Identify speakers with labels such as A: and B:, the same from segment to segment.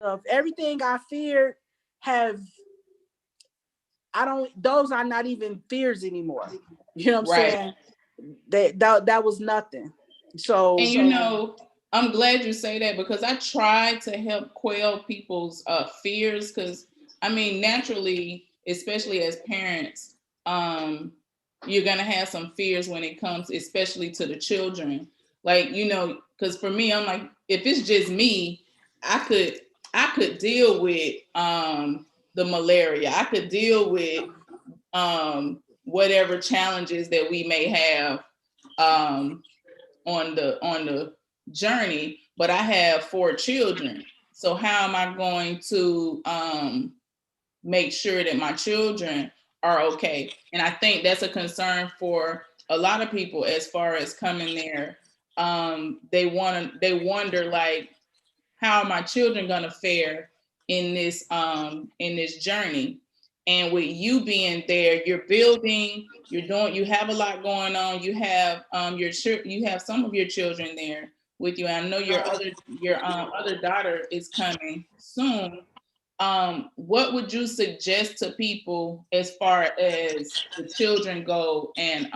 A: stuff, everything I feared have, those are not even fears anymore. You know what I'm
B: Right.
A: saying? That was nothing. So,
B: And you know, I'm glad you say that, because I try to help quell people's fears, because I mean, naturally, especially as parents, you're gonna have some fears when it comes, especially to the children. Like, you know, because for me, I'm like, if it's just me, I could deal with the malaria. I could deal with whatever challenges that we may have um, on the journey. But I have 4 children, so how am I going to make sure that my children are okay? And I think that's a concern for a lot of people as far as coming there. They wonder, like, how are my children gonna fare in this journey? And with you being there, you're building, you have a lot going on. You have you have some of your children there with you. And I know your other daughter is coming soon. What would you suggest to people as far as the children go, and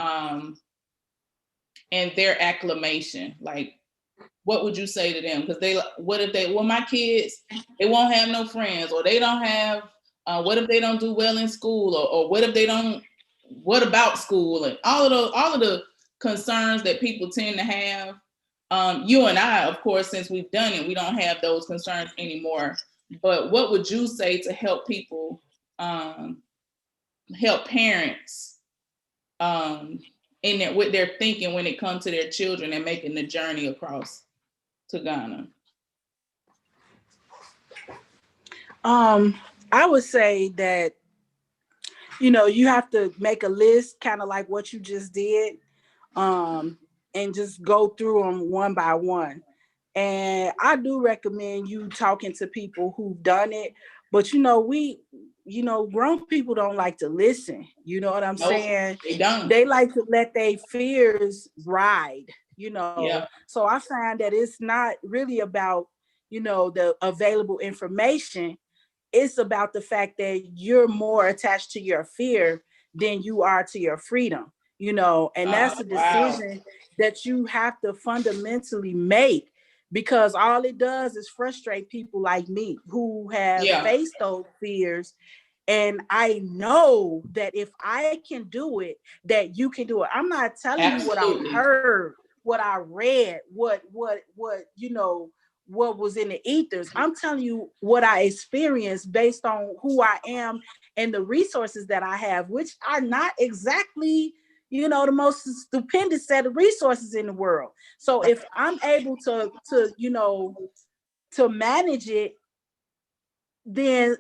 B: their acclimation? Like, what would you say to them? Because my kids, they won't have no friends, or they don't have, what if they don't do well in school, or what if they don't, what about school, and all of the concerns that people tend to have. You and I, of course, since we've done it, we don't have those concerns anymore. But what would you say to help people, help parents, in their, with their thinking when it comes to their children and making the journey across to Ghana?
A: I would say that, you have to make a list, kind of like what you just did, and just go through them one by one. And I do recommend you talking to people who've done it. But grown people don't like to listen. You know what I'm
B: Nope,
A: saying?
B: they don't.
A: They like to let their fears ride.
B: Yeah,
A: So I find that it's not really about, the available information. It's about the fact that you're more attached to your fear than you are to your freedom, and that's a
B: wow.
A: decision that you have to fundamentally make, because all it does is frustrate people like me who have
B: Yeah,
A: faced those fears. And I know that if I can do it, that you can do it. I'm not telling you what I
B: absolutely.
A: heard, what I read, what was in the ethers. I'm telling you what I experienced based on who I am and the resources that I have, which are not exactly, the most stupendous set of resources in the world. So if I'm able to manage it, then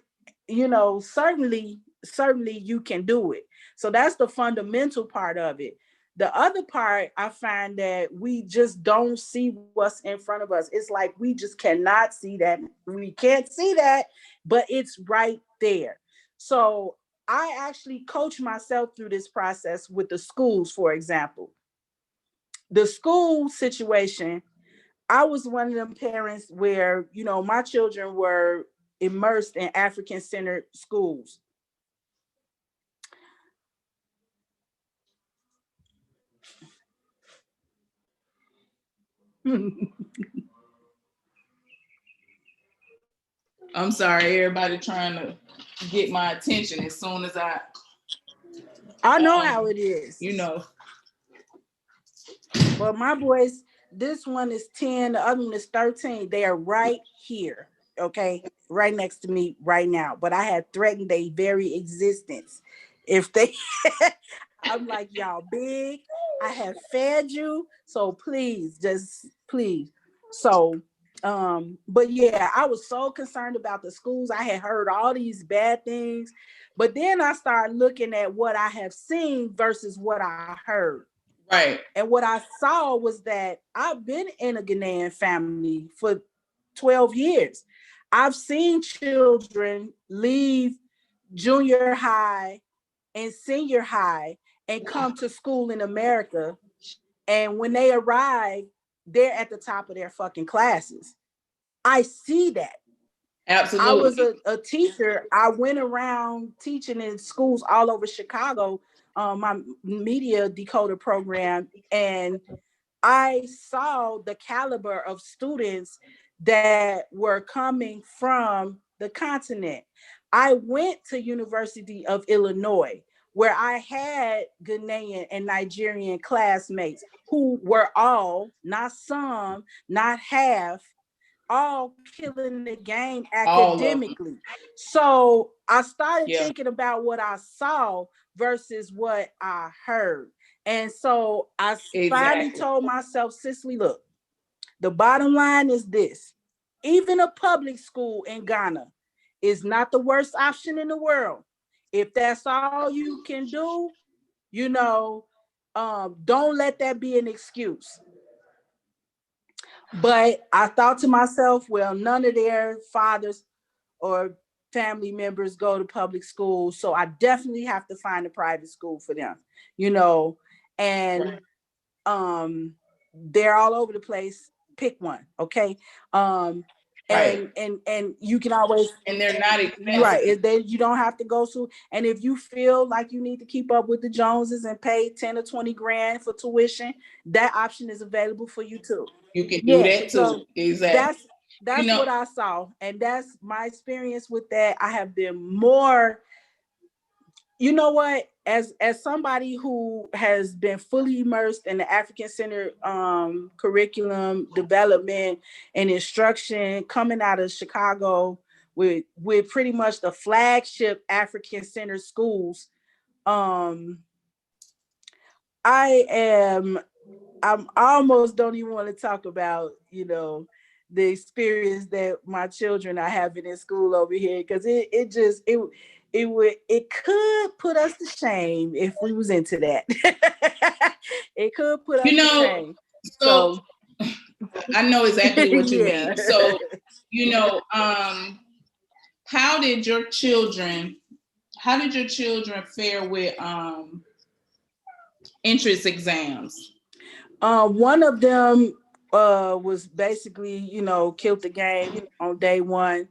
A: certainly you can do it. So that's the fundamental part of it. The other part, I find that we just don't see what's in front of us. It's like we just cannot see that. We can't see that, but it's right there. So I actually coach myself through this process with the schools. For example, the school situation, I was one of them parents where, my children were immersed in African centered schools.
B: I'm sorry, everybody trying to get my attention as soon as
A: I know how
B: um,
A: it is.
B: you know,
A: But my boys, this one is 10, the other one is 13. They are right here, okay? Right next to me right now. But I had threatened their very existence. If they, I'm like, y'all big, I have fed you. So please, just please. So, but yeah, I was so concerned about the schools. I had heard all these bad things. But then I started looking at what I have seen versus what I heard.
B: right,
A: And what I saw was that I've been in a Ghanaian family for 12 years. I've seen children leave junior high and senior high and come to school in America. And when they arrive, they're at the top of their fucking classes. I see that. I was
B: Absolutely.
A: a teacher. I went around teaching in schools all over Chicago, my media decoder program, and I saw the caliber of students that were coming from the continent. I went to University of Illinois, where I had Ghanaian and Nigerian classmates who were all, not some, not half, all killing the game
B: All of them.
A: academically. So I started
B: Yeah,
A: thinking about what I saw versus what I heard. And so I finally
B: exactly.
A: told myself, Cicely, look, the bottom line is this: even a public school in Ghana is not the worst option in the world. If that's all you can do, you know, don't let that be an excuse. But I thought to myself, well, none of their fathers or family members go to public school, so I definitely have to find a private school for them, you know. And they're all over the place. Pick one, okay? Um,
B: Right.
A: and you can always,
B: And they're not
A: right,
B: expensive.
A: you don't have to go to. And if you feel like you need to keep up with the Joneses and pay 10 or 20 grand for tuition, that option is available for you too.
B: You can do
A: Yeah,
B: that too.
A: so
B: Exactly.
A: that's
B: You
A: that's
B: know,
A: what I saw, and that's my experience with that. I have been more, you know what, as somebody who has been fully immersed in the African Center curriculum development and instruction, coming out of Chicago with pretty much the flagship African Center schools. um I am, I'm almost don't even want to talk about, the experience that my children are having in school over here, because it could put us to shame if we was into that. It could put
B: you
A: us to
B: know,
A: shame.
B: so
A: So
B: I know exactly what you
A: yeah.
B: mean. So, you know, how did your children how did your children fare with entrance exams?
A: One of them was basically, killed the game on day one.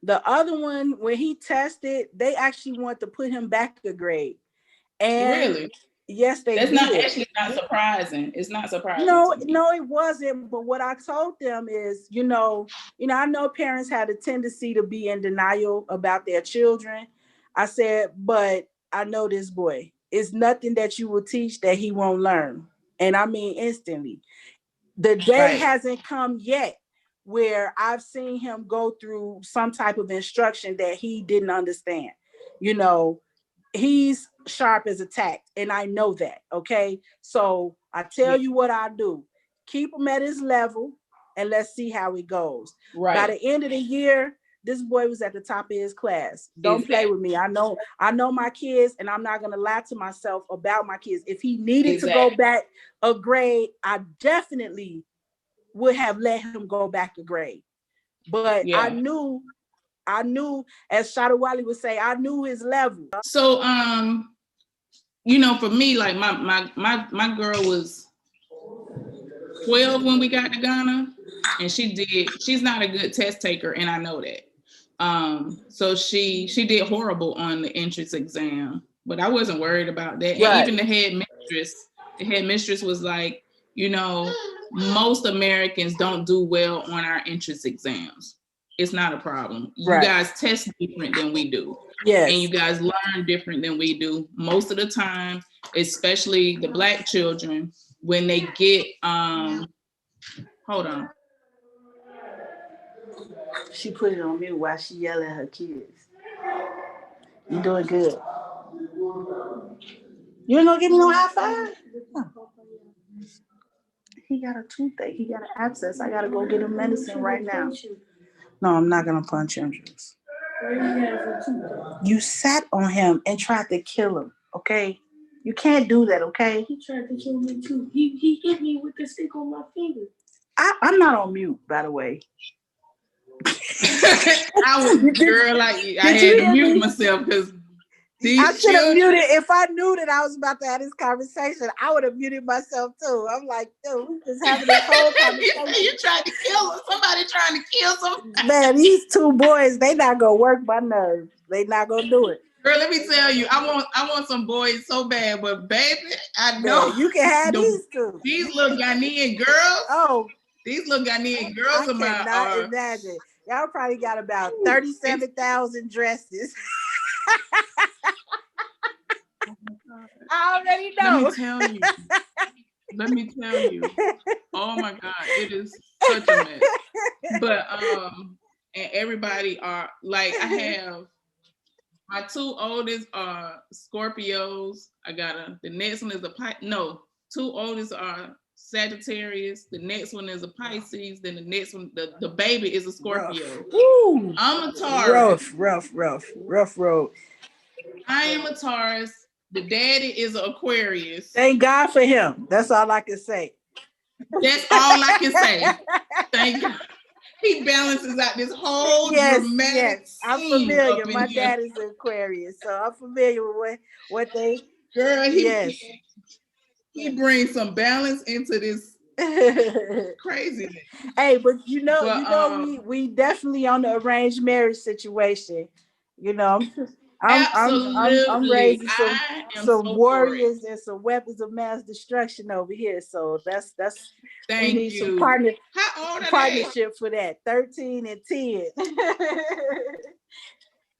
A: The other one, when he tested, they actually wanted to put him back a grade. And
B: Really?
A: yes, they
B: That's not
A: did.
B: actually not surprising. It's not surprising
A: No,
B: to me.
A: no, it wasn't. But what I told them is, I know parents had a tendency to be in denial about their children. I said, but I know this boy. It's nothing that you will teach that he won't learn. And I mean instantly. The day
B: Right.
A: hasn't come yet where I've seen him go through some type of instruction that he didn't understand. You know, he's sharp as a tack, and I know that. Okay, so I tell
B: Yeah.
A: you what I do: keep him at his level, and let's see how it goes. By
B: Right.
A: the end of the year, this boy was at the top of his class. Don't play
B: Exactly.
A: with me. I know my kids, and I'm not gonna lie to myself about my kids. If he needed to go
B: Exactly.
A: back a grade, I definitely would have let him go back a grade. But
B: Yeah.
A: I knew, as Shadawali would say, I knew his level.
B: So for me, like my girl was 12 when we got to Ghana, and she's not a good test taker, and I know that. So she did horrible on the entrance exam, but I wasn't worried about that. And
A: Right,
B: even the headmistress was like, you know, most Americans don't do well on our entrance exams. It's not a problem. You
A: right.
B: guys test different than we do, and you
A: Yes.
B: guys learn different than we do. Most of the time, especially the black children, when they get hold on.
A: She put it on mute while she yelling at her kids. You doing good. You ain't gonna give me no high five? No. He got a toothache. He got an abscess. I gotta go get him medicine right now. No, I'm not gonna punch him. You sat on him and tried to kill him. Okay, you can't do that. Okay. He tried to kill me too. He hit me with the stick on my finger. I'm not on mute, by the way.
B: I was
A: did,
B: girl, like I
A: did you
B: had to
A: hear
B: mute
A: me?
B: myself because
A: I
B: These
A: should have
B: children.
A: muted. If I knew that I was about to have this conversation, I would have muted myself too. I'm like, dude, we just having this whole
B: You
A: conversation.
B: tried to kill them. Somebody trying to kill somebody.
A: Man, these two boys, they not gonna work my nerves. They not gonna do it.
B: Girl, let me tell you, I want some boys so bad, but baby, I know
A: Man, you can have
B: the
A: these two.
B: these little Ghanaian girls,
A: Oh,
B: these little Ghanaian
A: I
B: girls of mine
A: cannot
B: are.
A: imagine. Y'all probably got about
B: They,
A: 37,000 dresses.
B: oh my God.
A: I already
B: Let me
A: know.
B: tell you. Let me tell you. Oh my God, it is such a mess. But and everybody are like I have my two oldest are Scorpios. I got the next one is a no, two oldest are Sagittarius. The next one is a Pisces. Then the next one, the baby is a
A: Rough.
B: Scorpio.
A: Woo.
B: I'm a Taurus.
A: Rough road.
B: I am a Taurus. The daddy is an Aquarius.
A: Thank God for him. That's all I can say.
B: That's all I can say. Thank God. He balances out this whole dramatic
A: yes. I'm
B: scene
A: familiar.
B: up in
A: My
B: here.
A: dad is an Aquarius, so I'm familiar with what they.
B: Girl,
A: Yes.
B: he brings some balance into this craziness.
A: Hey, but
B: But
A: we definitely on the arranged marriage situation. You know, I'm
B: absolutely,
A: raising
B: I am
A: some
B: so for it.
A: warriors and some weapons of mass destruction over here. So that's we
B: Thank
A: need some
B: you. How old are they?
A: partnership for that. 13 and 10.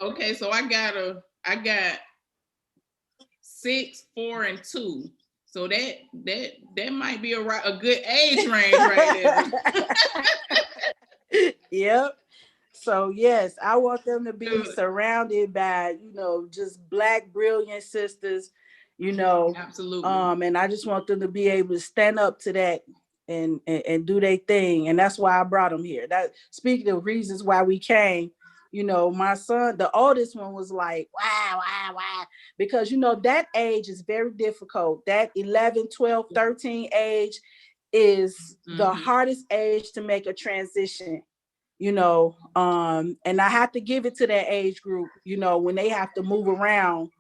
B: Okay, so I got 6, 4, and 2. So that might be a good age range right there.
A: Yep. So yes, I want them to be
B: Good.
A: surrounded by, just black brilliant sisters, you know,
B: Absolutely.
A: and I just want them to be able to stand up to that and do their thing. And that's why I brought them here. That speaking of reasons why we came, my son, the oldest one was like, wow, because that age is very difficult. That 11, 12, 13 age is the hardest age to make a transition, and I have to give it to that age group, when they have to move around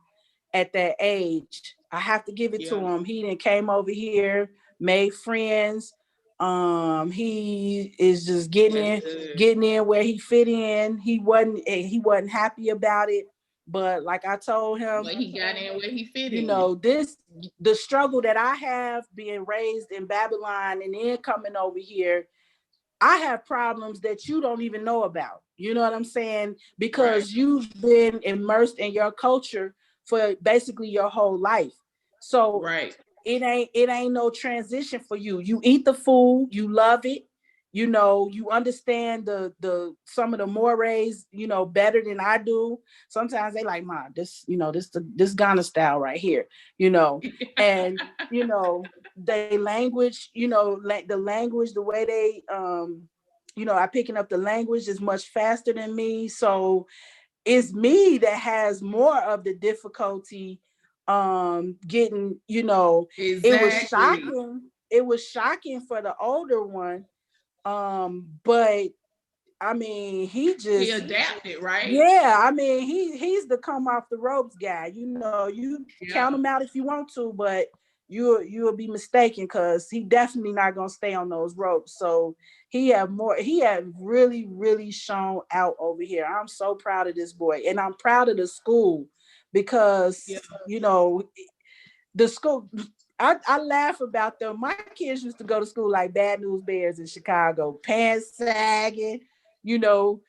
A: at that age. I have to give it to
B: Yeah.
A: him. He then came over here, made friends. He is just
B: That's good.
A: getting in where he fit in. He wasn't happy about it, but like I told him,
B: But he got in where he fit in.
A: the struggle that I have being raised in Babylon and then coming over here, I have problems that you don't even know about. You know what I'm saying?
B: Right.
A: Because you've been immersed in your culture for basically your whole life. So
B: Right.
A: it ain't no transition for you. You eat the food, you love it. You understand the some of the mores, better than I do. Sometimes they like, "Ma, this Ghana style right here," and they language, the language, the way they are picking up the language is much faster than me. So it's me that has more of the difficulty getting, it was
B: Exactly.
A: shocking for the older one. But I mean, he
B: He
A: just,
B: adapted, right?
A: yeah, I mean, he's the come off the ropes guy. You count him
B: Yeah.
A: out if you want to, but you'll be mistaken because he definitely not gonna stay on those ropes. So he had really, really shown out over here. I'm so proud of this boy, and I'm proud of the school
B: Yeah.
A: because the school. I laugh about them. My kids used to go to school like Bad News Bears in Chicago, pants sagging,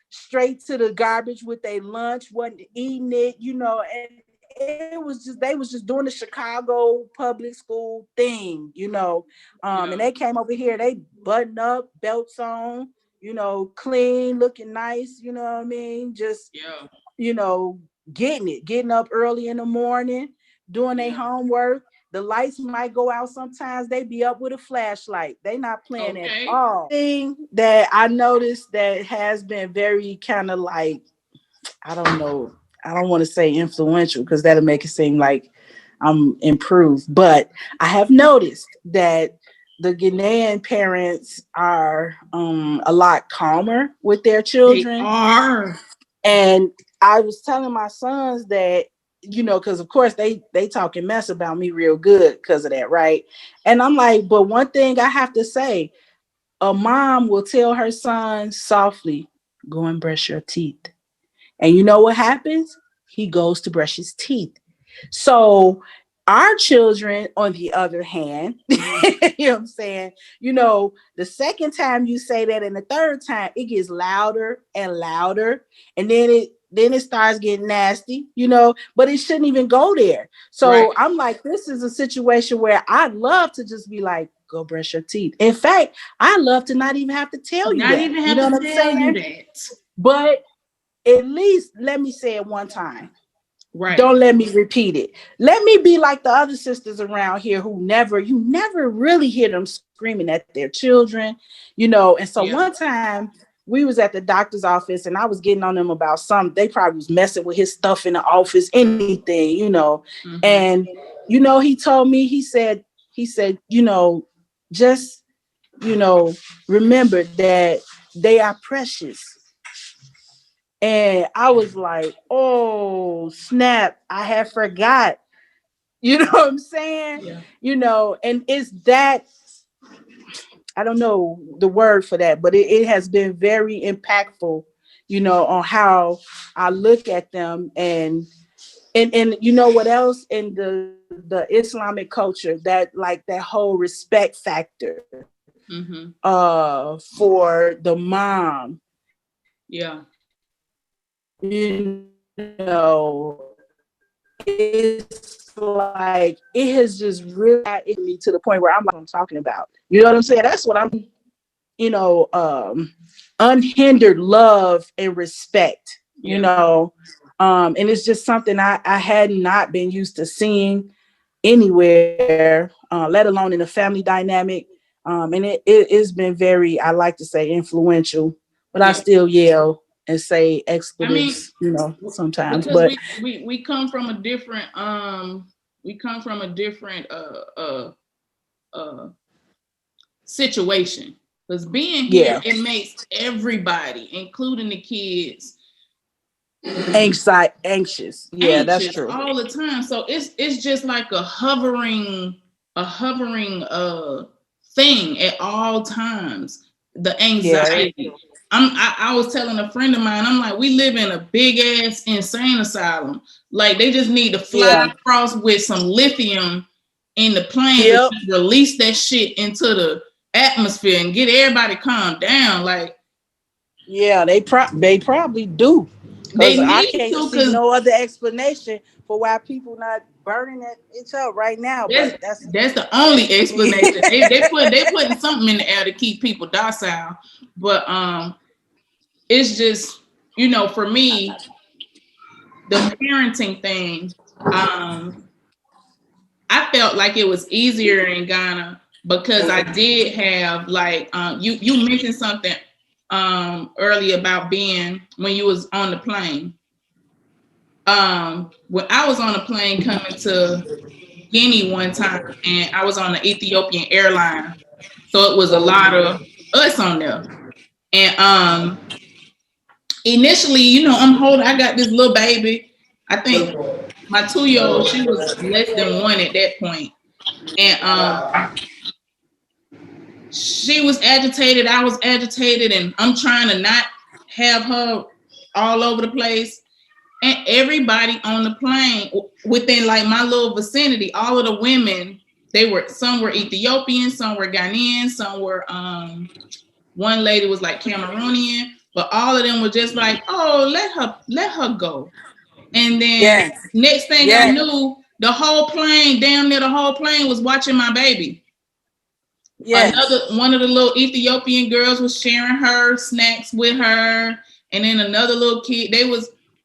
A: straight to the garbage with their lunch, wasn't eating it, and they was just doing the Chicago public school thing. And they
B: Yeah.
A: came over here, they button up, belts on, clean, looking nice, you know what I mean? Just
B: Yeah.
A: you know, getting up early in the morning, doing their
B: Yeah.
A: homework. The lights might go out sometimes. They be up with a flashlight. They not playing at
B: Okay.
A: all. Thing that I noticed that has been very kind of like, I don't know, I don't want to say influential because that'll make it seem like I'm improved. But I have noticed that the Ghanaian parents are a lot calmer with their
B: They
A: children.
B: are.
A: And I was telling my sons that, because of course they talking mess about me real good because of that, right? And I'm like, but one thing I have to say, a mom will tell her son softly, go and brush your teeth. And you know what happens? He goes to brush his teeth. So our children, on the other hand, you know what I'm saying? The second time you say that and the third time, it gets louder and louder. And then it starts getting nasty, but it shouldn't even go there.
B: Right.
A: So I'm like, this is a situation where I'd love to just be like, go brush your teeth. In fact, I love to not even have to tell you
B: Not
A: that.
B: even
A: You
B: have
A: know
B: to
A: what I'm
B: tell you
A: saying?
B: that.
A: But at least let me say it one time.
B: Right.
A: Don't let me repeat it. Let me be like the other sisters around here you never really hear them screaming at their children, And so
B: Yeah.
A: one time we was at the doctor's office and I was getting on them about something. They probably was messing with his stuff in the office, anything.
B: Mm-hmm.
A: And, he told me, he said, just, remember that they are precious. And I was like, oh, snap, I had forgot. You know what I'm saying?
B: Yeah.
A: And it's that, I don't know the word for that, but it has been very impactful, on how I look at them. And you know what else, in the Islamic culture, that whole respect factor
B: Mm-hmm.
A: for the mom,
B: Yeah.
A: it's like it has just really me to the point where I'm like, I'm talking about. You know what I'm saying? That's what I'm, you know, unhindered love and respect,
B: Yeah.
A: And it's just something I had not been used to seeing anywhere, let alone in a family dynamic. And it's been very, I like to say, influential, but I
B: Yeah.
A: still yell and say
B: I mean,
A: expletives, sometimes.
B: because
A: But
B: we come from a different uh situation. Because being here,
A: yeah,
B: it makes everybody, including the kids,
A: anxious. Yeah, that's
B: anxious
A: true.
B: all the time. So it's just like a hovering thing at all times. The
A: Yeah,
B: anxiety. I was telling a friend of mine, I'm like, we live in a big ass insane asylum. Like they just need to fly
A: yeah,
B: across with some lithium in the planes and
A: yep,
B: just release that shit into the atmosphere and get everybody calmed down. Like
A: yeah. They probably do,
B: they
A: because I
B: need
A: can't
B: to,
A: see
B: because
A: no other explanation for why people not burning it up right now.
B: That's
A: But that's
B: that's the only explanation. They putting something in the air to keep people docile. But it's just, for me, the parenting thing, I felt like it was easier in Ghana because I did have, like, you mentioned something earlier about being when you was on the plane. When I was on a plane coming to Guinea one time, and I was on the Ethiopian airline, so it was a lot of us on there. And initially, I got this little baby. I think my 2-year old, she was less than one at that point, and she was agitated. I was agitated, and I'm trying to not have her all over the place. And everybody on the plane within like my little vicinity, all of the women, some were Ethiopian, some were Ghanaian, some were one lady was like Cameroonian, but all of them were just like, oh, let her go. And then
A: yes,
B: next thing I
A: yes,
B: knew, the whole plane, damn near the whole plane was watching my baby.
A: yes,
B: One of the little Ethiopian girls was sharing her snacks with her, and then another little kid,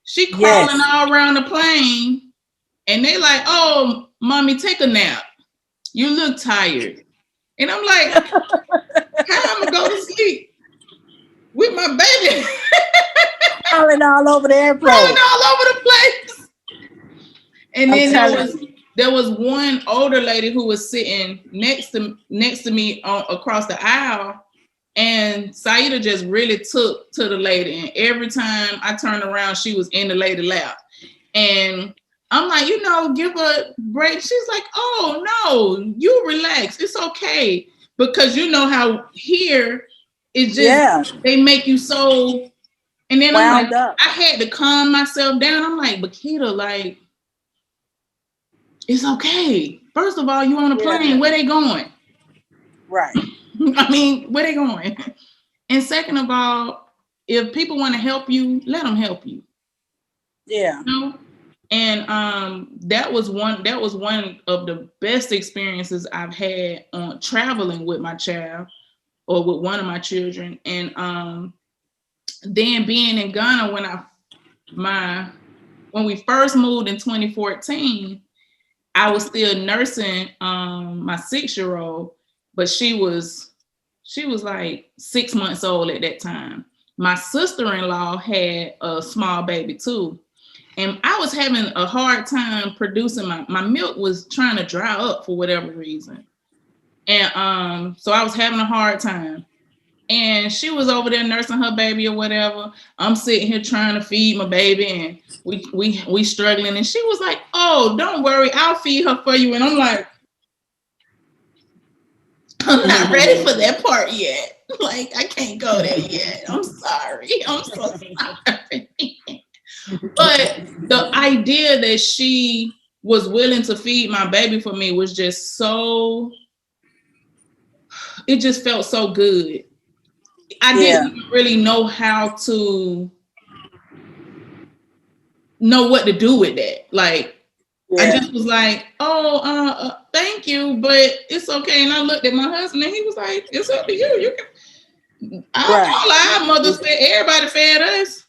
B: she crawling
A: yes.
B: all around the plane, and they like, oh, mommy, take a nap. You look tired. And I'm like, how am I go to sleep with my baby
A: Falling all over the
B: crawling
A: airplane.
B: all over the place? And
A: I'm
B: then there
A: telling
B: was
A: you.
B: there was one older lady who was sitting next to me across the aisle, and Saida just really took to the lady, and every time I turned around, she was in the lady lap. And I'm like, give a break. She's like, oh no, you relax. It's okay. Because you know how here it's just
A: Yeah,
B: they make you so, and then I'm like,
A: wound up.
B: I had to calm myself down. I'm like, Bakita, like, it's okay. First of all, you on a
A: Yeah,
B: plane, where they going?
A: right.
B: I mean, where they going? And second of all, if people want to help you, let them help you.
A: Yeah.
B: You know? And that was one of the best experiences I've had on traveling with my child or with one of my children. And then being in Ghana when we first moved in 2014, I was still nursing my 6-year-old, but she was like 6 months old at that time. My sister-in-law had a small baby too. And I was having a hard time producing my milk was trying to dry up for whatever reason. And so I was having a hard time. And she was over there nursing her baby or whatever. I'm sitting here trying to feed my baby and we struggling. And she was like, "Oh, don't worry, I'll feed her for you." And I'm like, I'm not ready for that part yet. Like, I can't go there yet. I'm sorry. I'm so sorry. But the idea that she was willing to feed my baby for me was just it just felt so good. I didn't
A: Yeah.
B: even really know how to know what to do with that. Like, I
A: Yeah.
B: just was like, oh, thank you, but it's okay. And I looked at my husband and he was like, it's up to you. You can,
A: Right.
B: our mothers fed, everybody fed us.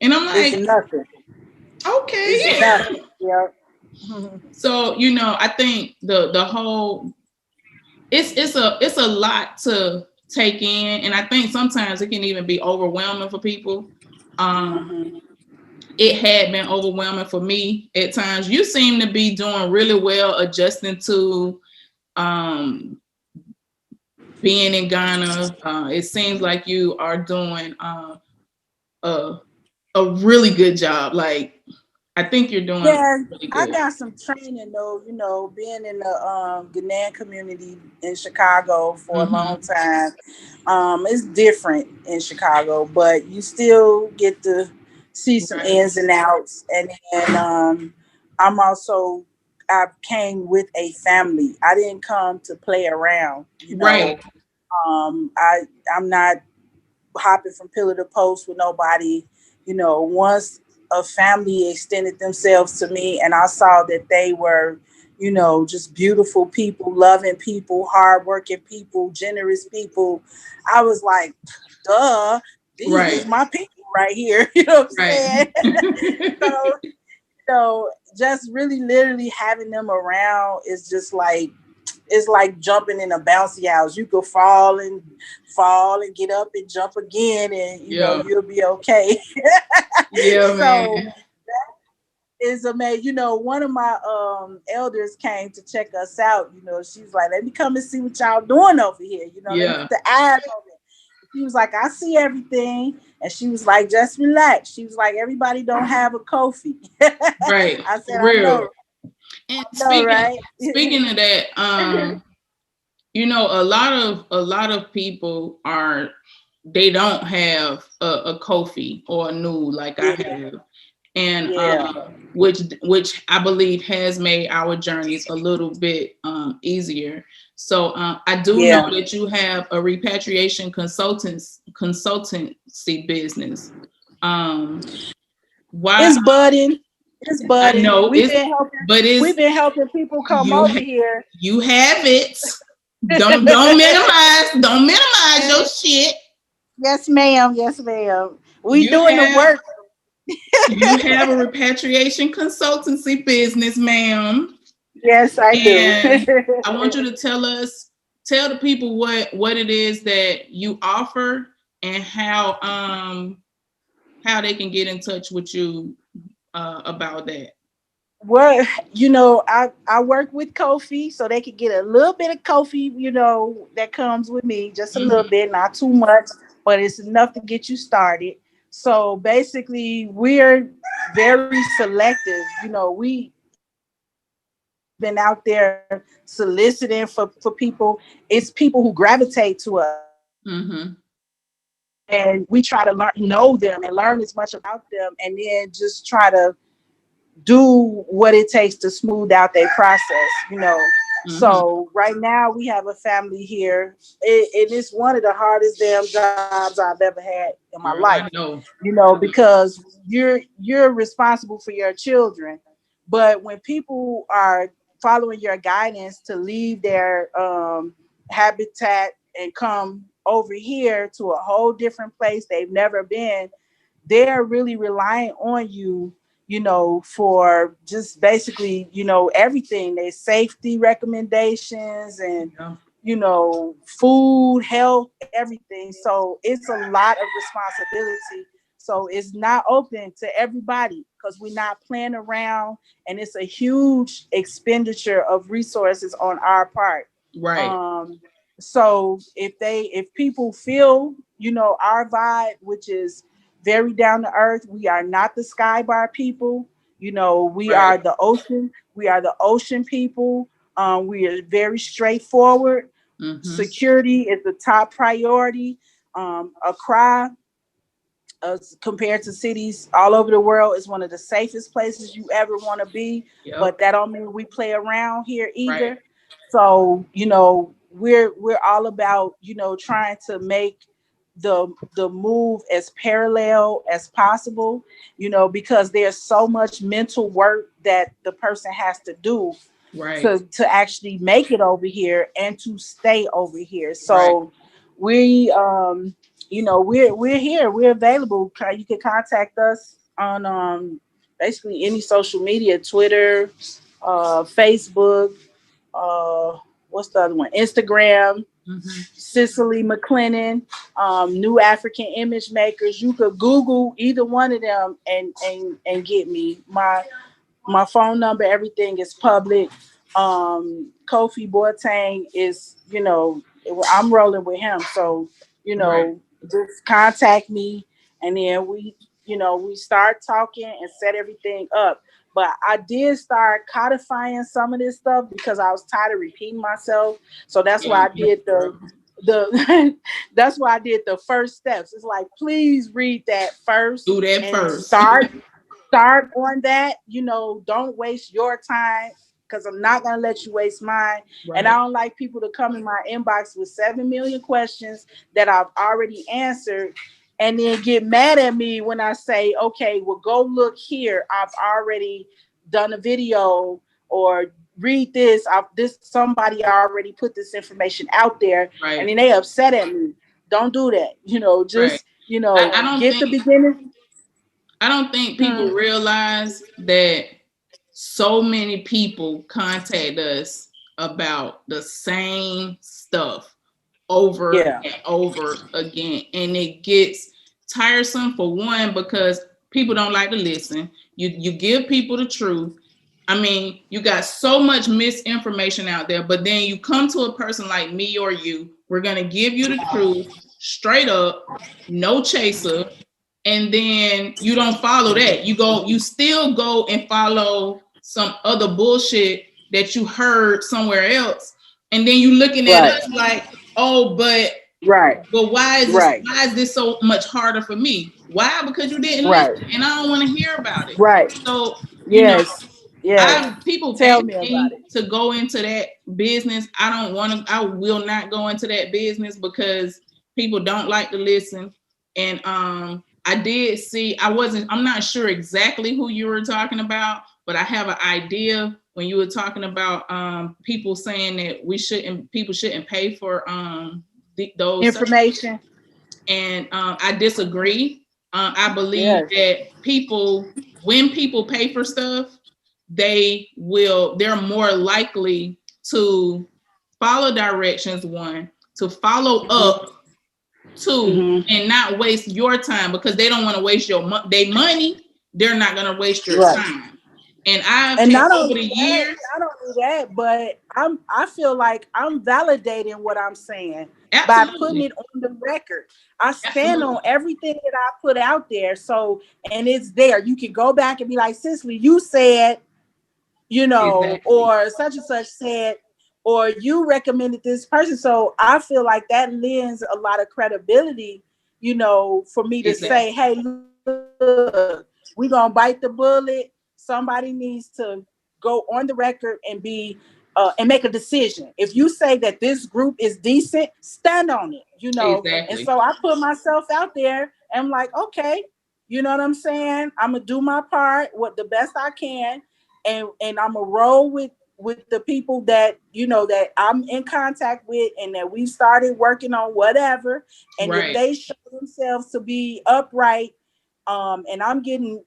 B: And I'm
A: It's
B: like,
A: nothing. It's
B: okay.
A: nothing. Yeah.
B: So, I think the whole it's a lot to take in, and I think sometimes it can even be overwhelming for people.
A: Mm-hmm.
B: It had been overwhelming for me at times. You seem to be doing really well adjusting to um, being in Ghana. It seems like you are doing a a really good job. Like, I think you're doing
A: Yeah,
B: really
A: I
B: good.
A: got some training though, being in the Ghanaian community in Chicago for a long
B: Mm-hmm.
A: time. It's different in Chicago, but you still get to see some
B: Right.
A: ins and outs. And then I'm also I came with a family. I didn't come to play around.
B: Right.
A: I'm not hopping from pillar to post with nobody. Once a family extended themselves to me and I saw that they were, just beautiful people, loving people, hardworking people, generous people, I was like, duh, these
B: Right.
A: is my people right here. You know what I'm
B: Right.
A: saying? So, just really literally having them around is just like, it's like jumping in a bouncy house. You could fall and get up and jump again, and
B: Yeah.
A: you'll be okay.
B: Yeah,
A: So
B: man.
A: it's amazing. One of my elders came to check us out. She's like, "Let me come and see what y'all doing over here. Let me
B: Yeah.
A: get the eyes on it." She was like, "I see everything," and she was like, "Just relax." She was like, "Everybody don't have a Kofi."
B: Right.
A: I said,
B: For
A: "I
B: real.
A: know,
B: And speaking
A: right?"
B: speaking of that, a lot of people they don't have a Kofi or a new like I
A: Yeah,
B: have, and
A: yeah,
B: which I believe has made our journeys a little bit easier. So I do know
A: yeah.
B: that you have a repatriation consultancy business. Um, why?
A: It's budding. It's
B: I
A: budding.
B: know
A: We've
B: it's,
A: been helping.
B: but
A: We've
B: it's
A: been helping people come
B: you
A: over
B: ha-
A: here.
B: you have it. Don't minimize your shit.
A: Yes, ma'am. Yes, ma'am. We
B: You
A: doing the
B: have
A: work.
B: you have a repatriation consultancy business, ma'am.
A: Yes, I do.
B: And I want you to tell the people what it is that you offer and how they can get in touch with you about that.
A: Well, I work with Kofi, so they could get a little bit of Kofi, that comes with me, just a little
B: Mm-hmm.
A: bit, not too much, but it's enough to get you started. So basically, we're very selective. We been out there soliciting for people. It's people who gravitate to us,
B: Mm-hmm.
A: and we try to know them and learn as much about them, and then just try to do what it takes to smooth out their process.
B: Mm-hmm.
A: So right now we have a family here. And it's one of the hardest damn jobs I've ever had in my life.
B: Girl, I know.
A: Because you're responsible for your children. But when people are following your guidance to leave their habitat and come over here to a whole different place they've never been, they're really relying on you, for just basically, everything, their safety recommendations and,
B: Yeah.
A: food, health, everything. So it's a lot of responsibility. So it's not open to everybody because we're not playing around, and it's a huge expenditure of resources on our part.
B: Right.
A: Um, so if people feel, our vibe, which is very down to earth, we are not the sky bar people. We
B: Right.
A: are the ocean. We are the ocean people. We are very straightforward.
B: Mm-hmm.
A: Security is the top priority. Accra, compared to cities all over the world, is one of the safest places you ever want to be.
B: Yep.
A: But that don't mean we play around here
B: Right.
A: either. So we're all about trying to make the move as parallel as possible. Because there's so much mental work that the person has to do
B: Right.
A: to actually make it over here and to stay over here.
B: Right.
A: So we we're here, we're available. You can contact us on basically any social media, Twitter, Facebook, uh what's the other one, Instagram,
B: Mm-hmm.
A: Cicely McLennan, New African Image Makers. You could Google either one of them and get me. My phone number, everything is public. Kofi Boateng is, I'm rolling with him. So,
B: Right.
A: just contact me, and then we start talking and set everything up. But I did start codifying some of this stuff because I was tired of repeating myself. So that's
B: Yeah.
A: why I did the that's why I did the first steps. It's like, please read that first
B: Do that
A: and
B: first.
A: start on that. Don't waste your time because I'm not gonna let you waste mine. And I
B: Right.
A: don't like people to come in my inbox with 7 million questions that I've already answered, and then get mad at me when I say, okay, well, go look here. I've already done a video, or read this. This somebody already put this information out there, and then
B: Right.
A: they upset at me. Don't do that.
B: Right.
A: Just
B: I don't
A: get the
B: think
A: beginning.
B: people realize that so many people contact us about the same stuff over
A: Yeah.
B: and over again. And it gets tiresome, for one, because people don't like to listen. You give people the truth. I mean, you got so much misinformation out there, but then you come to a person like me or you, we're gonna give you the truth straight up, no chaser, and then you don't follow that. You still go and follow some other bullshit that you heard somewhere else, and then you looking at
A: Right.
B: us like, oh,
A: Right.
B: but
A: Right.
B: why is this so much harder for me? Why? Because you didn't listen,
A: Right.
B: and I don't want to hear about it.
A: Right.
B: So, you know,
A: Yes. Yes.
B: people
A: Tell
B: ask
A: me about
B: me
A: it.
B: to go into that business. I don't want to. I will not go into that business because people don't like to listen. And I did see. I'm not sure exactly who you were talking about, but I have an idea when you were talking about people saying that people shouldn't pay for those services.
A: Information.
B: And I disagree. I believe
A: Yes.
B: that when people pay for stuff, they're more likely to follow directions, one, to follow up, two,
A: Hmm.
B: and not waste your time, because they don't want to waste their money. They're not going to waste your
A: Right.
B: time. And I've
A: And
B: taken
A: not
B: over
A: only
B: the
A: that,
B: years.
A: not only that, but I feel like I'm validating what I'm saying by putting
B: Absolutely.
A: it on the record. I stand on
B: Absolutely.
A: everything that I put out there. So, and it's there. You can go back and be like, Cicely, you said
B: Exactly.
A: or such and such said, or you recommended this person. So I feel like that lends a lot of credibility, for me to
B: Exactly.
A: say, hey, look, we gonna bite the bullet. Somebody needs to go on the record and make a decision. If you say that this group is decent, stand on it. And
B: Exactly.
A: so I put myself out there and I'm like, okay, you know what I'm saying? I'm gonna do my part, what the best I can, and I'm gonna roll with the people that that I'm in contact with and that we started working on whatever. And if
B: Right.
A: they show themselves to be upright, and I'm getting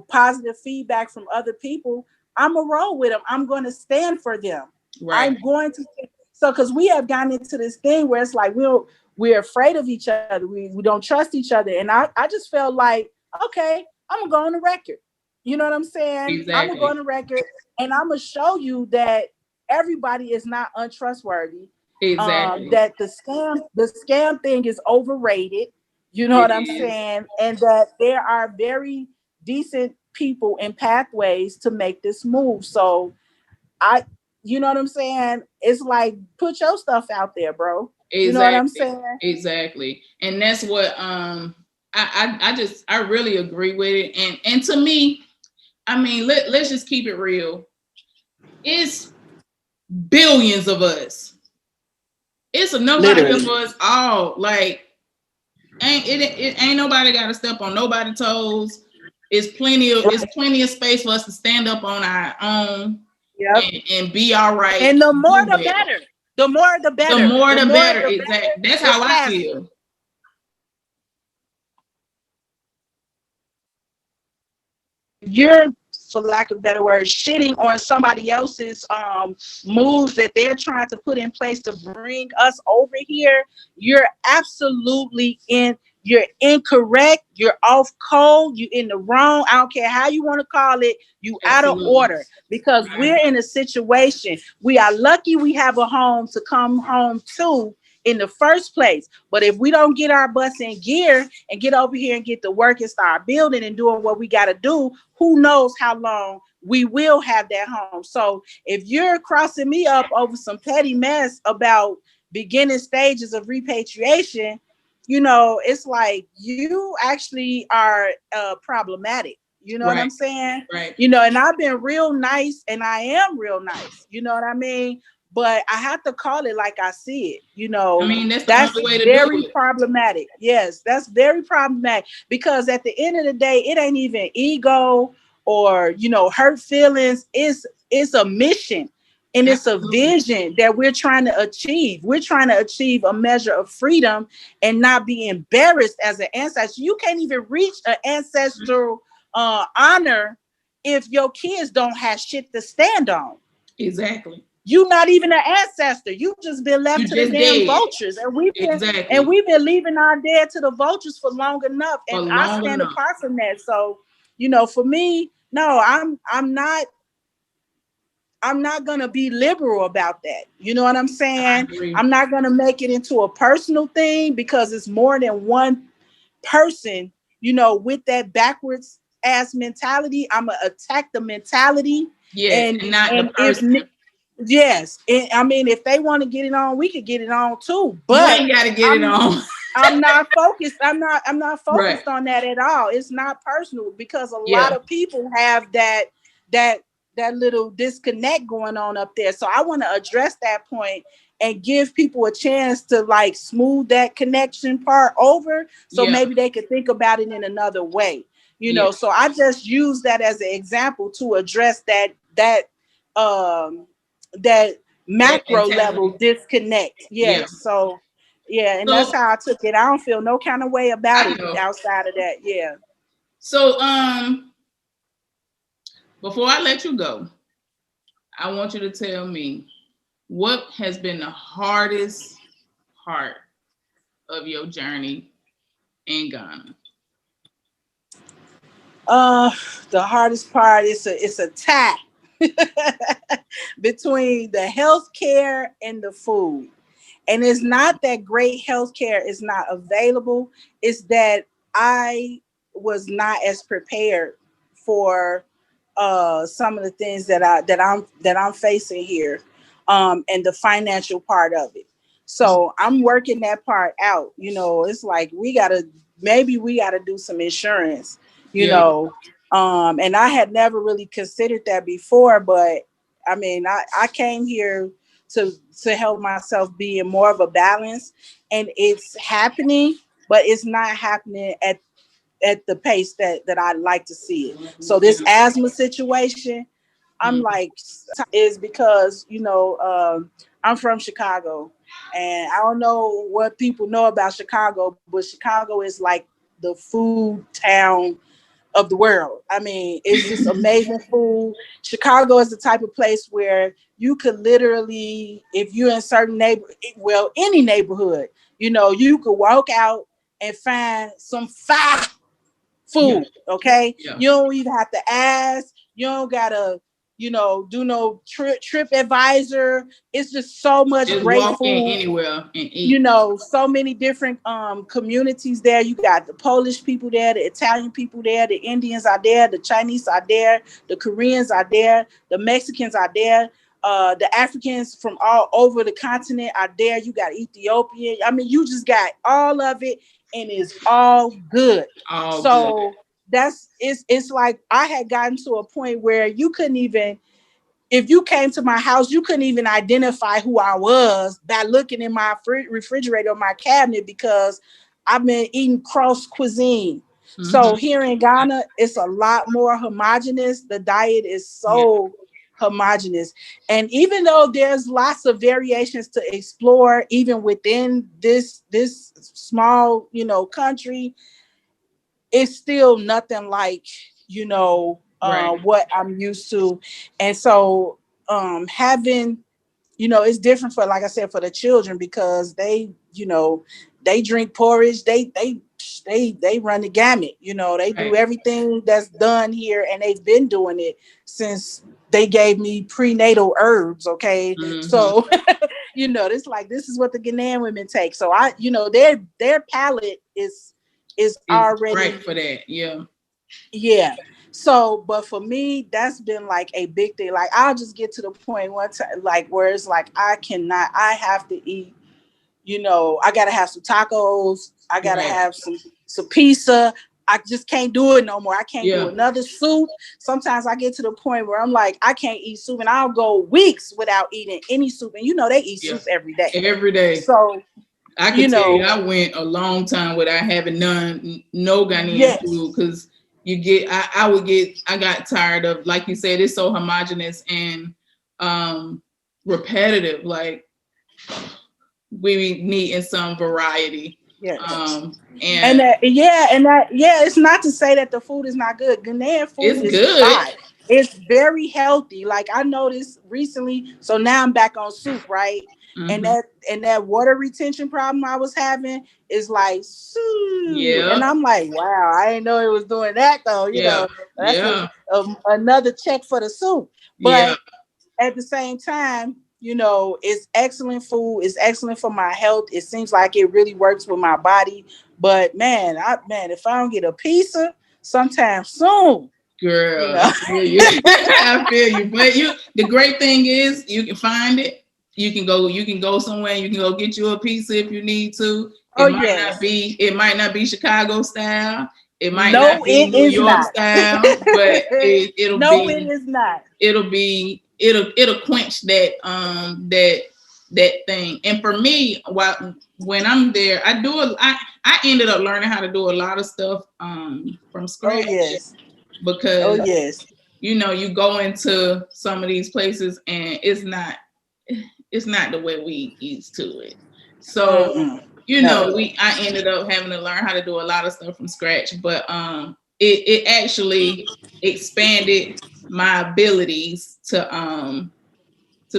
A: positive feedback from other people, I'm gonna roll with them. I'm gonna stand for them.
B: Right.
A: I'm going to. So because we have gotten into this thing where it's like we're afraid of each other. We don't trust each other. And I just felt like, okay, I'm gonna go on the record. You know what I'm saying? I'm gonna go on
B: Exactly.
A: the record and I'm gonna show you that everybody is not untrustworthy.
B: Exactly.
A: That the scam thing is overrated. You know
B: It
A: what I'm
B: is.
A: saying? And that there are very decent people and pathways to make this move. So I, you know what I'm saying? It's like put your stuff out there, bro. You know what I'm
B: Exactly.
A: saying?
B: Exactly. And that's what I really agree with it. And to me, I mean, let's just keep it real. It's billions of us. It's enough out here
A: Literally.
B: for us all. Like, it ain't nobody got to step on nobody's toes. It's plenty of space for us to stand up on our own
A: Yep.
B: and be all right
A: And the
B: and
A: more
B: do
A: the
B: better.
A: better. The more the
B: The
A: better.
B: more
A: The
B: the
A: more
B: better.
A: the
B: Exactly.
A: better,
B: That's
A: the
B: how I
A: faster.
B: feel.
A: If you're, for lack of better words, shitting on somebody else's moves that they're trying to put in place to bring us over here, you're absolutely you're incorrect, you're off code, you in the wrong. I don't care how you want to call it, you out of
B: Absolutely.
A: order because
B: Right.
A: we're in a situation. We are lucky we have a home to come home to in the first place. But if we don't get our butts in gear and get over here and get to work and start building and doing what we got to do, who knows how long we will have that home. So if you're crossing me up over some petty mess about beginning stages of repatriation, it's like you actually are problematic. You know what I'm
B: Right.
A: saying?
B: Right.
A: And I've been real nice and I am real nice. You know what I mean? But I have to call it like I see it.
B: I mean, that's the
A: That's
B: only way to do
A: very
B: it.
A: problematic. Yes, that's very problematic because at the end of the day, it ain't even ego or hurt feelings. It's a mission and it's a
B: Absolutely.
A: vision that we're trying to achieve. We're trying to achieve a measure of freedom and not be embarrassed as an ancestor. You can't even reach an ancestral honor if your kids don't have shit to stand on.
B: Exactly.
A: You not even an ancestor. You just been left
B: You
A: to the
B: just
A: damn
B: dead.
A: vultures, and
B: Exactly.
A: we've been leaving our dead to the vultures for long enough.
B: For
A: And I
B: long
A: stand
B: enough.
A: apart from that. So, for me, no, I'm not gonna be liberal about that. You know what I'm
B: I
A: saying?
B: agree.
A: I'm not gonna make it into a personal thing because it's more than one person, with that backwards ass mentality. I'm gonna attack the mentality,
B: Yes,
A: and
B: and not the
A: and if
B: person.
A: yes, I mean, if they want to get it on, we could get it on too.
B: You
A: But
B: ain't got to get it
A: I'm
B: on.
A: I'm not focused. I'm not
B: Right.
A: focused on that at all. It's not personal because a lot
B: Yeah.
A: of people have that that little disconnect going on up there. So I want to address that point and give people a chance to like smooth that connection part over so
B: Yeah.
A: maybe they could think about it in another way.
B: Yeah.
A: So I just use that as an example to address um that
B: That
A: macro level
B: mentality.
A: disconnect.
B: Yeah.
A: Yes. So yeah, and that's
B: So
A: how I took it. I don't feel no kind of way about
B: I
A: it
B: know.
A: outside of that. Yeah.
B: So before I let you go, I want you to tell me what has been the hardest part of your journey in Ghana.
A: Uh the hardest part is it's a tie between the healthcare and the food. And it's not that great healthcare is not available, it's that I was not as prepared for some of the things that I'm facing here, and the financial part of it. So I'm working that part out. It's like maybe we gotta do some insurance, you
B: Yeah.
A: know. And I had never really considered that before, but I mean, I came here to to help myself be in more of a balance, and it's happening, but it's not happening at the pace that I'd like to see it. So this
B: Yeah.
A: asthma situation, I'm
B: Mm.
A: like, is because I'm from Chicago, and I don't know what people know about Chicago, but Chicago is like the food town of the world. I mean, it's just amazing food. Chicago is the type of place where you could literally, if you're in certain any neighborhood, you could walk out and find some fire
B: Yeah.
A: food. Okay,
B: Yeah.
A: you don't even have to ask. You don't gotta, do no trip advisor. It's just so much
B: Just
A: great
B: walk in
A: food.
B: anywhere and eat.
A: So many different communities there. You got the Polish people there, the Italian people there, the Indians are there, the Chinese are there, the Koreans are there, the Mexicans are there, the Africans from all over the continent are there. You got Ethiopian. I mean, you just got all of it, and it's all good.
B: All good.
A: So it's like I had gotten to a point where you couldn't even, if you came to my house, you couldn't even identify who I was by looking in my refrigerator or my cabinet, because I've been eating cross cuisine. So
B: Mm-hmm.
A: here in Ghana, it's a lot more homogenous. The diet is
B: Yeah.
A: so homogenous. And even though there's lots of variations to explore, even within this small, country, it's still nothing like,
B: Right.
A: what I'm used to. And so having, it's different for, like I said, for the children, because they drink porridge, they run the gamut, they do
B: Right.
A: everything that's done here, and they've been doing it since they gave me prenatal herbs. Okay,
B: Mm-hmm.
A: so it's like, this is what the Ghanaian women take. So their palate is
B: It's right
A: already,
B: for that. Yeah.
A: yeah. So, but for me, that's been like a big thing. Like, I'll just get to the point one time, like, where it's like, I have to eat, I gotta have some tacos, I gotta
B: Right.
A: have some pizza. I just can't do it no more. I can't do
B: Yeah.
A: another soup. Sometimes I get to the point where I'm like, I can't eat soup, and I'll go weeks without eating any soup. And they eat
B: Yeah.
A: soup every day.
B: Every day.
A: So,
B: I
A: you
B: could tell you,
A: know,
B: I went a long time without having no Ghanaian
A: yes,
B: food, because I got tired of, like you said, it's so homogenous and um repetitive. Like, we need in some variety.
A: yes. And
B: And
A: yeah, it's not to say that the food is not good. Ghanaian food
B: it's
A: is
B: good.
A: fine. It's very healthy. Like, I noticed recently, so now I'm back on soup, right? And
B: Mm-hmm.
A: that water retention problem I was having is like, soup. And
B: Yeah.
A: I'm like, wow, I didn't know it was doing that though.
B: Yeah.
A: That's
B: Yeah.
A: another check for the soup.
B: Yeah.
A: But at the same time, it's excellent food. It's excellent for my health. It seems like it really works with my body. But man, if I don't get a pizza sometime soon, you
B: Girl,
A: know.
B: I feel you. I feel you. But the great thing is you can find it. You can go somewhere, you can go get you a pizza if you need to.
A: Oh yes.
B: It might not be Chicago style. It might not
A: No,
B: be
A: it
B: New
A: is
B: York
A: not.
B: style, but
A: No, it is not.
B: it'll quench that thing. And for me, when I'm there, I ended up learning how to do a lot of stuff from
A: Oh
B: scratch,
A: yes. Oh
B: because
A: yes.
B: you go into some of these places and it's not the way we used to it. So
A: Mm-mm. No.
B: I ended up having to learn how to do a lot of stuff from scratch, but it actually expanded my abilities to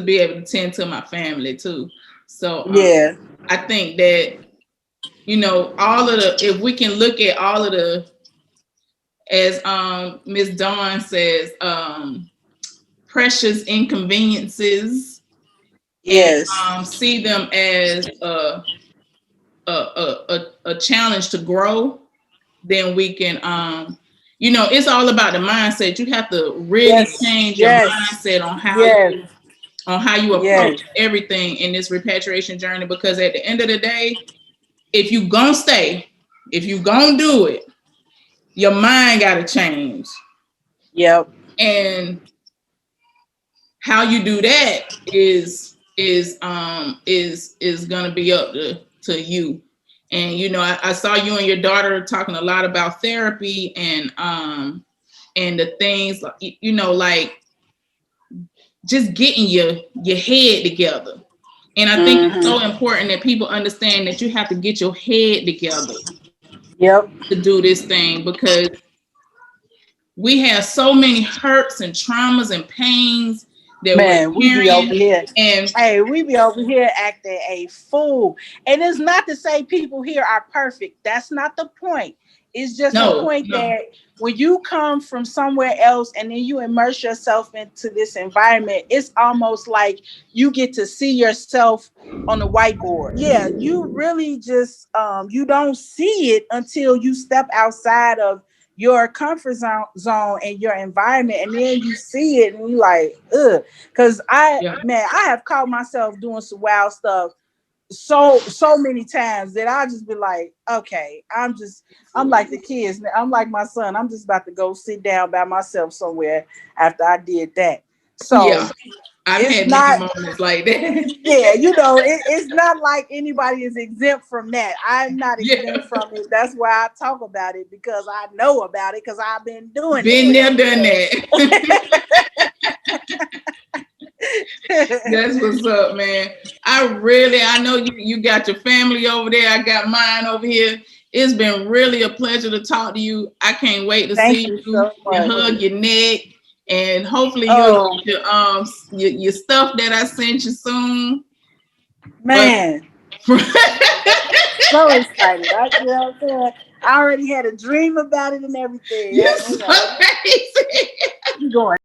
B: be able to tend to my family too. So
A: Yeah.
B: I think that all of the if we can look at all of the, as Miss Dawn says, precious inconveniences, and
A: Yes.
B: see them as a challenge to grow, then we can you know, it's all about the mindset. You have to really
A: Yes.
B: change your
A: Yes.
B: mindset
A: Yes.
B: on how you
A: Yes.
B: approach everything in this repatriation journey, because at the end of the day, if you gonna stay, if you gonna do it, your mind gotta change.
A: Yep.
B: And how you do that is gonna be up to you. And you know, I saw you and your daughter talking a lot about therapy and the things, you know, like just getting your head together. And I think it's so important that people understand that you have to get your head together
A: Yep.
B: to do this thing, because we have so many hurts and traumas and pains that we're
A: Man, we be over
B: carrying.
A: here.
B: And
A: Hey, we be over here acting a fool. And it's not to say people here are perfect. That's not the point. It's just the
B: no,
A: point
B: no,
A: that when you come from somewhere else and then you immerse yourself into this environment, it's almost like you get to see yourself on the whiteboard. Yeah, you really just you don't see it until you step outside of your comfort zone and your environment, and then you see it and you like, ugh. Cause
B: yeah,
A: I have caught myself doing some wild stuff so many times that I just be like, okay, I'm like the kids. I'm like my son. I'm just about to go sit down by myself somewhere after I did that. So
B: yeah. I've
A: it's
B: had many
A: not,
B: moments like that.
A: yeah, it's not like anybody is exempt from that. I'm not
B: Yeah,
A: exempt from it. That's why I talk about it, because I know about it, because I've been doing
B: been there, done
A: it.
B: that. That's what's up, man. I know you got your family over there. I got mine over here. It's been really a pleasure to talk to you. I can't wait to
A: Thank
B: see
A: you
B: you
A: so
B: and
A: much.
B: hug your neck, and hopefully you'll
A: Oh
B: get your stuff that I sent you soon. But
A: man, so excited! You know what I'm saying? I already had a dream about it and everything.
B: you're so crazy.
A: You going